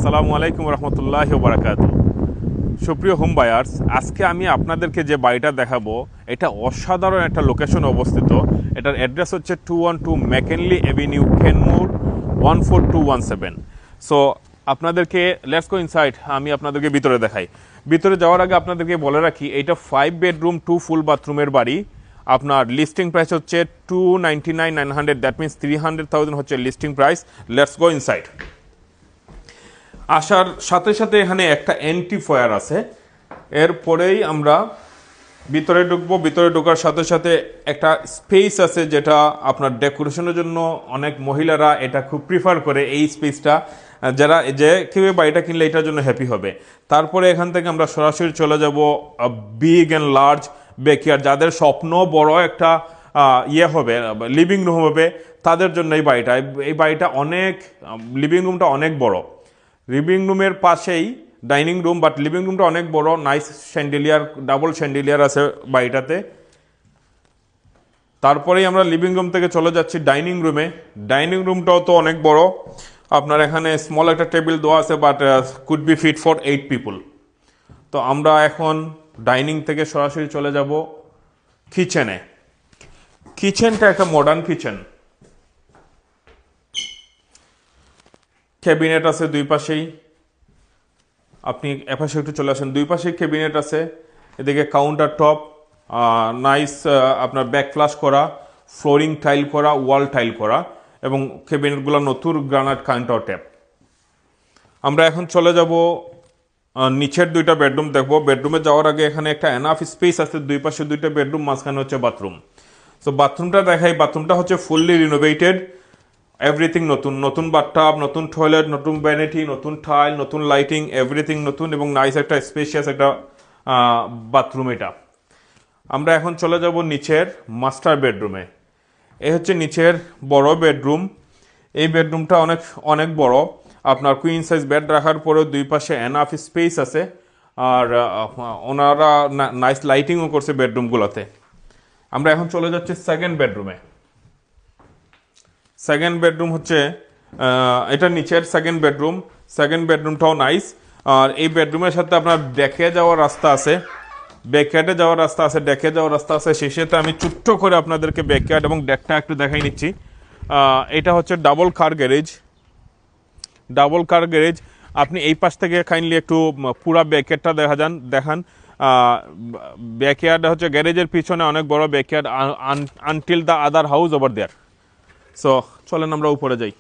আসসালামু আলাইকুম রহমতুল্লাহি ওয়া বারাকাতুহু। সুপ্রিয় হোম বায়ার্স, আজকে আমি আপনাদেরকে যে বাড়িটা দেখাবো এটা অসাধারণ একটা লোকেশনে অবস্থিত। এটার অ্যাড্রেস হচ্ছে 212 ম্যাকেনলি এভিনিউ, কেনমুর 14217। সো আপনাদেরকে লেটস গো ইনসাইড, আমি আপনাদেরকে ভিতরে দেখাই। ভিতরে যাওয়ার আগে আপনাদেরকে বলে রাখি, এইটা 5 বেডরুম 2 ফুল বাথরুমের বাড়ি। আপনার লিস্টিং প্রাইস হচ্ছে 299,900, দ্যাট মিনস 300,000 হচ্ছে listing price. Let's go inside. আসার সাথে সাথে এখানে একটা এন্ট্রি ফয়ার আছে, এরপরেই আমরা ভিতরে ঢুকবো। ভিতরে ঢোকার সাথে সাথে একটা স্পেস আছে যেটা আপনার ডেকোরেশনের জন্য অনেক মহিলারা এটা খুব প্রিফার করে, এই স্পেসটা যারা যে কেউ বাড়িটা কিনলে এটার জন্য হ্যাপি হবে। তারপরে এখান থেকে আমরা সরাসরি চলে যাব বিগ অ্যান্ড লার্জ ব্যাকইয়ার্ড, যাদের স্বপ্ন বড় একটা হবে, লিভিং রুম হবে, তাদের জন্য এই বাড়িটা অনেক, লিভিং রুমটা অনেক বড়। লিভিং রুমের পাশেই ডাইনিং রুম, বাট লিভিং রুমটা অনেক বড়, নাইস শ্যান্ডেলিয়ার, ডাবল শ্যান্ডেলিয়ার আছে বাড়িটাতে। তারপরেই আমরা লিভিং রুম থেকে চলে যাচ্ছি ডাইনিং রুমে। ডাইনিং রুমটাও তো অনেক বড়, আপনার এখানে স্মল একটা টেবিল দেওয়া আছে, but could be fit for 8 people. তো আমরা এখন ডাইনিং থেকে সরাসরি চলে যাব কিচেনে। কিচেনটা একটা মডার্ন কিচেন, ক্যাবিনেট আছে দুই পাশেই। আপনি এপাশে একটু চলে আসেন, দুই পাশে ক্যাবিনেট আছে, এদিকে কাউন্টার টপ, নাইস আপনার ব্যাক ফ্লাশ করা, ফ্লোরিং টাইল করা, ওয়াল টাইল করা, এবং ক্যাবিনেটগুলো নতুন গ্রানাইট কাউন্টার ট্যাপ। আমরা এখন চলে যাব নিচের দুইটা বেডরুম দেখবো। বেডরুমে যাওয়ার আগে এখানে একটা এনাফ স্পেস আছে, দুই পাশে দুইটা বেডরুম, মাঝখানে হচ্ছে বাথরুম। সো বাথরুমটা দেখাই। বাথরুমটা হচ্ছে ফুললি রিনোভেটেড, এভরিথিং নতুন, নতুন বাথটাব, নতুন টয়লেট, নতুন ভ্যানিটি, নতুন টাইল, নতুন লাইটিং, এভরিথিং নতুন, এবং নাইস একটা স্পেশিয়াস একটা বাথরুম এটা। আমরা এখন চলে যাব নিচের মাস্টার বেডরুমে। এই হচ্ছে নিচের বড় বেডরুম। এই বেডরুমটা অনেক অনেক বড়, আপনার কুইন সাইজ বেড রাখার পরেও দুই পাশে এনাফ স্পেস আছে, আর ওনারা নাইস লাইটিংও করছে বেডরুমগুলোতে। আমরা এখন চলে যাচ্ছি সেকেন্ড বেডরুমে। সেকেন্ড বেডরুম হচ্ছে এটা নিচের সেকেন্ড বেডরুম। সেকেন্ড বেডরুমটাও নাইস, আর এই বেডরুমের সাথে আপনার ডেকে যাওয়ার রাস্তা আছে, ব্যাকয়ার্ডে যাওয়ার রাস্তা আছে, ডেকে যাওয়ার রাস্তা আছে। শেষেতে আমি ছোট্ট করে আপনাদেরকে ব্যাকয়ার্ড এবং ডেকটা একটু দেখাই নিচ্ছি। এটা হচ্ছে ডাবল কার গ্যারেজ। ডাবল কার গ্যারেজ, আপনি এই পাশ থেকে কাইন্ডলি একটু পুরা ব্যাকয়ার্ডটা দেখান। ব্যাকয়ার্ড হচ্ছে গ্যারেজের পিছনে অনেক বড় backyard, until the other house over there. So চলেন আমরা উপরে যাই।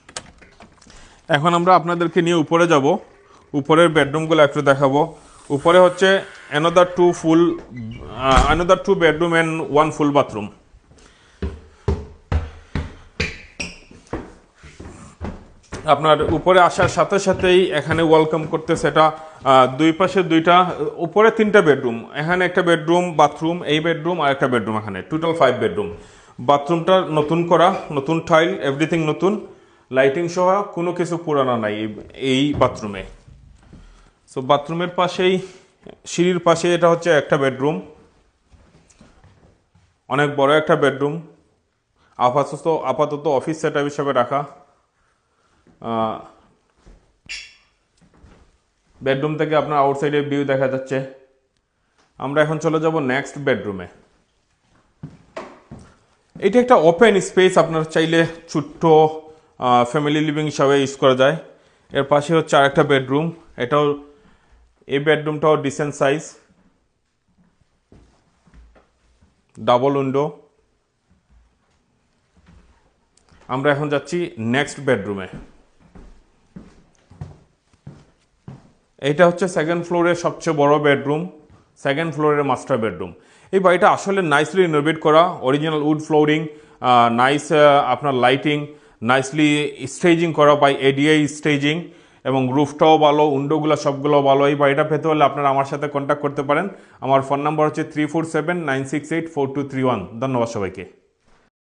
এখন আমরা আপনাদেরকে নিয়ে উপরে যাব, উপরের বেডরুমগুলো একটু দেখাবো। উপরে হচ্ছে another two bedroom and 1 full bathroom. আপনার উপরে আসার সাথে সাথেই এখানে ওয়েলকাম করতে সেটা দুই পাশে দুইটা, উপরে 3টা বেডরুম, এখানে একটা বেডরুম, বাথরুম, এই বেডরুম আর একটা বেডরুম, এখানে টোটাল 5 বেডরুম। বাথরুমটা নতুন করা, নতুন টাইল, এভরিথিং নতুন, লাইটিং সহ, কোনো কিছু পুরানো নাই এই বাথরুমে। সো বাথরুমের পাশেই, সিঁড়ির পাশে এটা হচ্ছে একটা বেডরুম, অনেক বড় একটা বেডরুম, আপাতত অফিস সেটআপ হিসাবে রাখা। বেডরুম থেকে আপনার আউটসাইডের ভিউ দেখা যাচ্ছে। আমরা এখন চলে যাব নেক্সট বেডরুমে। এটা একটা ওপেন স্পেস, আপনার চাইলে ছোট্ট ফ্যামিলি লিভিং হিসাবে ইউজ করা যায়। এর পাশে হচ্ছে আরেকটা বেডরুম, এই বেডরুমটাও ডিসেন্ট সাইজ, ডাবল উইন্ডো। আমরা এখন যাচ্ছি নেক্সট বেডরুমে। এইটা হচ্ছে সেকেন্ড ফ্লোরের সবচেয়ে বড় বেডরুম, সেকেন্ড ফ্লোরের মাস্টার বেডরুম। এই বাড়িটা আসলে নাইসলি রিনোভেট করা, অরিজিনাল উড ফ্লোরিং, নাইস আপনার লাইটিং, নাইসলি স্টেজিং করা বাই এডিআই স্টেজিং, এবং রুফটাও ভালো, উইন্ডোগুলো সবগুলো ভালো। এই বাড়িটা পেতে হলে আপনারা আমার সাথে কন্ট্যাক্ট করতে পারেন। আমার ফোন নাম্বার হচ্ছে 3479684231। ধন্যবাদ সবাইকে।